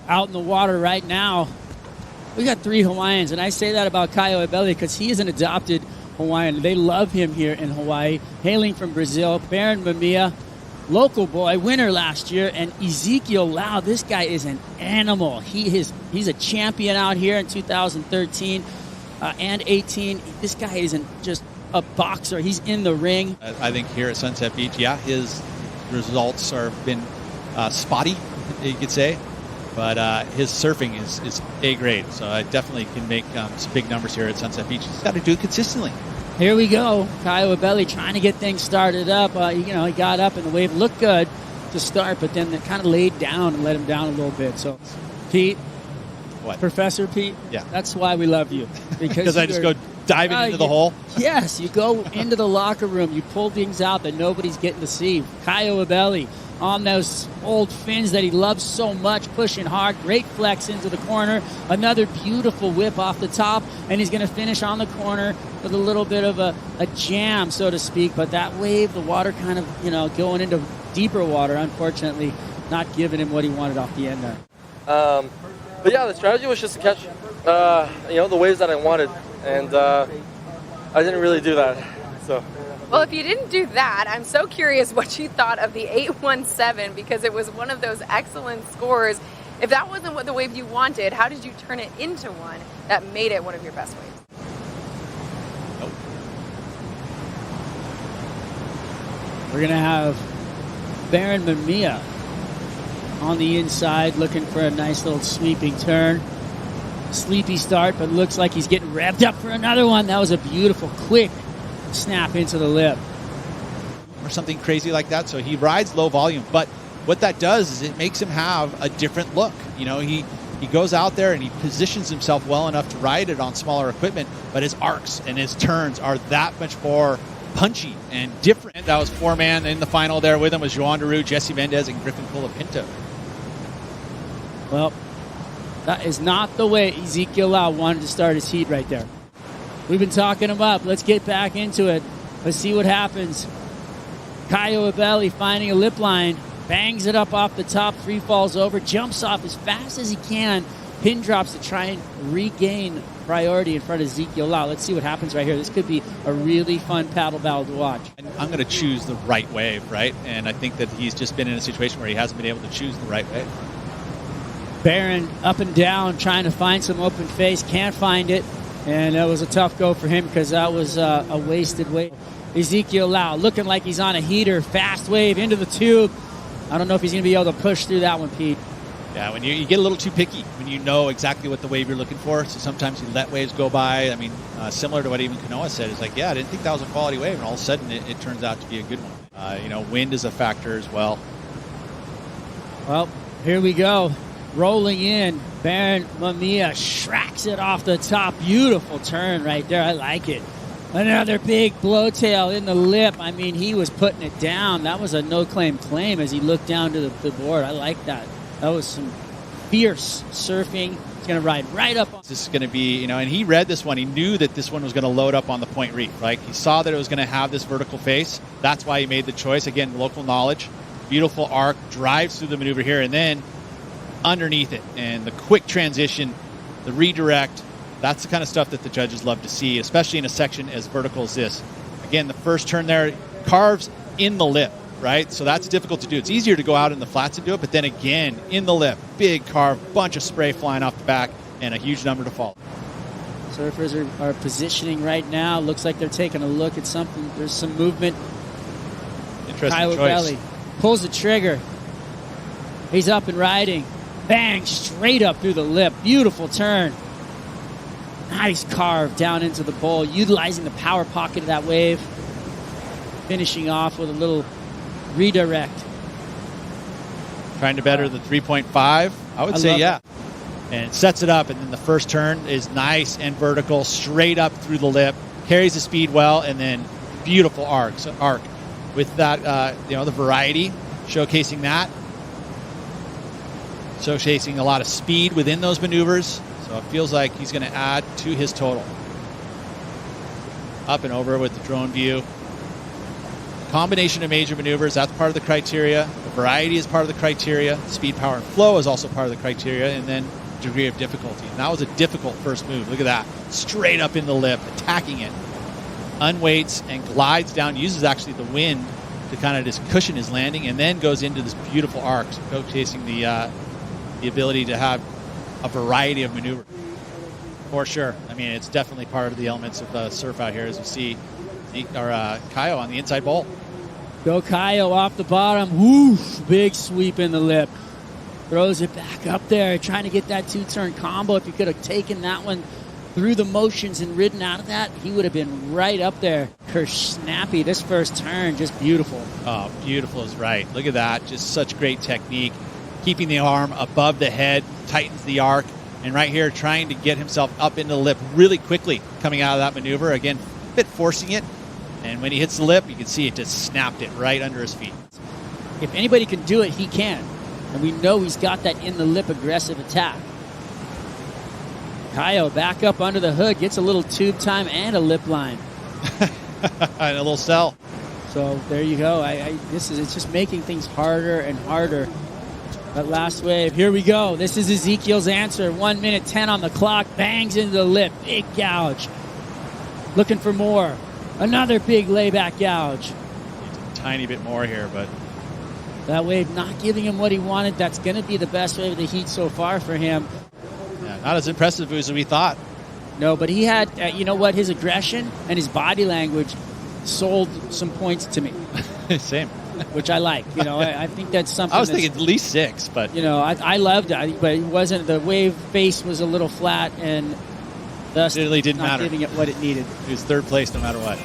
out in the water right now. We got 3 Hawaiians, and I say that about Caio Ibelli because he is an adopted Hawaiian. They love him here in Hawaii. Hailing from Brazil, Barron Mamiya, local boy, winner last year, and Ezekiel Lau. This guy is an animal. He's a champion out here in 2013 and 18. This guy isn't just a boxer. He's in the ring. I think here at Sunset Beach, yeah, his results have been spotty, you could say. But his surfing is A grade, so I definitely can make some big numbers here at Sunset Beach. He's got to do it consistently. Here we go. Caio Ibelli trying to get things started up. He got up and the wave looked good to start, but then it kind of laid down and let him down a little bit. So, Pete, what? Professor Pete, yeah, that's why we love you. Because I just go diving into the hole? Yes, you go into the locker room. You pull things out that nobody's getting to see. Caio Ibelli on those old fins that he loves so much, pushing hard. Great flex into the corner. Another beautiful whip off the top, and he's going to finish on the corner with a little bit of a jam, so to speak. But that wave, the water kind of, going into deeper water, unfortunately, not giving him what he wanted off the end there. But yeah, the strategy was just to catch, the waves that I wanted, and I didn't really do that, so. Well, if you didn't do that, I'm so curious what you thought of the 817 because it was one of those excellent scores. If that wasn't what the wave you wanted, how did you turn it into one that made it one of your best waves? Nope. We're going to have Barron Mamiya on the inside looking for a nice little sweeping turn. Sleepy start, but looks like he's getting revved up for another one. That was a beautiful, quick snap into the lip. Or something crazy like that. So he rides low volume, but what that does is it makes him have a different look. He goes out there and he positions himself well enough to ride it on smaller equipment, but his arcs and his turns are that much more punchy and different. That was 4-man in the final there with him was Joan Daru, Jesse Mendez, and Griffin Colapinto. Well, that is not the way Ezekiel Lau wanted to start his heat right there. We've been talking him up. Let's get back into it. Let's see what happens. Caio Ibelli finding a lip line, bangs it up off the top, free falls over, jumps off as fast as he can, pin drops to try and regain priority in front of Ezekiel Lau. Let's see what happens right here. This could be a really fun paddle battle to watch. And I'm going to choose the right wave, right? And I think that he's just been in a situation where he hasn't been able to choose the right wave. Barron up and down, trying to find some open face, can't find it. And that was a tough go for him because that was a wasted wave. Ezekiel Lau looking like he's on a heater. Fast wave into the tube. I don't know if he's going to be able to push through that one, Pete. Yeah, when you get a little too picky, when you know exactly what the wave you're looking for. So sometimes you let waves go by. I mean, similar to what even Kanoa said. It's like, yeah, I didn't think that was a quality wave. And all of a sudden, it turns out to be a good one. Wind is a factor as well. Well, here we go. Rolling in, Barron Mamiya shracks it off the top. Beautiful turn right there. I like it. Another big blowtail in the lip. I mean, he was putting it down. That was a no-claim claim as he looked down to the board. I like that. That was some fierce surfing. He's going to ride right up on. This is going to be, and he read this one. He knew that this one was going to load up on the point reef, right? He saw that it was going to have this vertical face. That's why he made the choice. Again, local knowledge. Beautiful arc, drives through the maneuver here, and then underneath it, and the quick transition, the redirect, that's the kind of stuff that the judges love to see, especially in a section as vertical as this. Again, the first turn there carves in the lip, right? So that's difficult to do. It's easier to go out in the flats and do it, but then again, in the lip, big carve, bunch of spray flying off the back, and a huge number to follow. Surfers are positioning right now. Looks like they're taking a look at something. There's some movement. Interesting Caio choice. Ibelli pulls the trigger. He's up and riding. Bang, straight up through the lip. Beautiful turn. Nice carve down into the bowl, utilizing the power pocket of that wave. Finishing off with a little redirect. Trying to better the 3.5. I would say, yeah. And sets it up, and then the first turn is nice and vertical, straight up through the lip. Carries the speed well, and then beautiful arc with that, the variety, showcasing that. Showcasing a lot of speed within those maneuvers. So it feels like he's going to add to his total. Up and over with the drone view. Combination of major maneuvers, that's part of the criteria. variety is part of the criteria. Speed, power, and flow is also part of the criteria. And then degree of difficulty. And that was a difficult first move. Look at that. Straight up in the lip, attacking it. Unweights and glides down, uses actually the wind to kind of just cushion his landing, and then goes into this beautiful arc, showcasing the ability to have a variety of maneuvers. For sure. I mean, it's definitely part of the elements of surf out here, as you see Caio on the inside bowl. Go Caio off the bottom. Woof! Big sweep in the lip. Throws it back up there, trying to get that two-turn combo. If he could have taken that one through the motions and ridden out of that, he would have been right up there. Kersh snappy. This first turn, just beautiful. Oh, beautiful is right. Look at that. Just such great technique. Keeping the arm above the head, tightens the arc. And right here, trying to get himself up into the lip really quickly coming out of that maneuver. Again, a bit forcing it. And when he hits the lip, you can see it just snapped it right under his feet. If anybody can do it, he can. And we know he's got that in the lip aggressive attack. Caio back up under the hood, gets a little tube time and a lip line. And a little cell. So there you go. It's just making things harder and harder. That last wave, here we go. This is Ezekiel's answer. 1 minute 10 on the clock, bangs into the lip, big gouge. Looking for more. Another big layback gouge. A tiny bit more here, but that wave not giving him what he wanted. That's going to be the best wave of the heat so far for him. yeah, not as impressive as we thought. No, but he had, you know what, his aggression and his body language sold some points to me. Same. Which I like. You know, I think that's something. I was thinking at least 6, but you know, I loved it, but it wasn't. The wave face was a little flat, and thus it really didn't not matter. giving it what it needed. He was third place no matter what.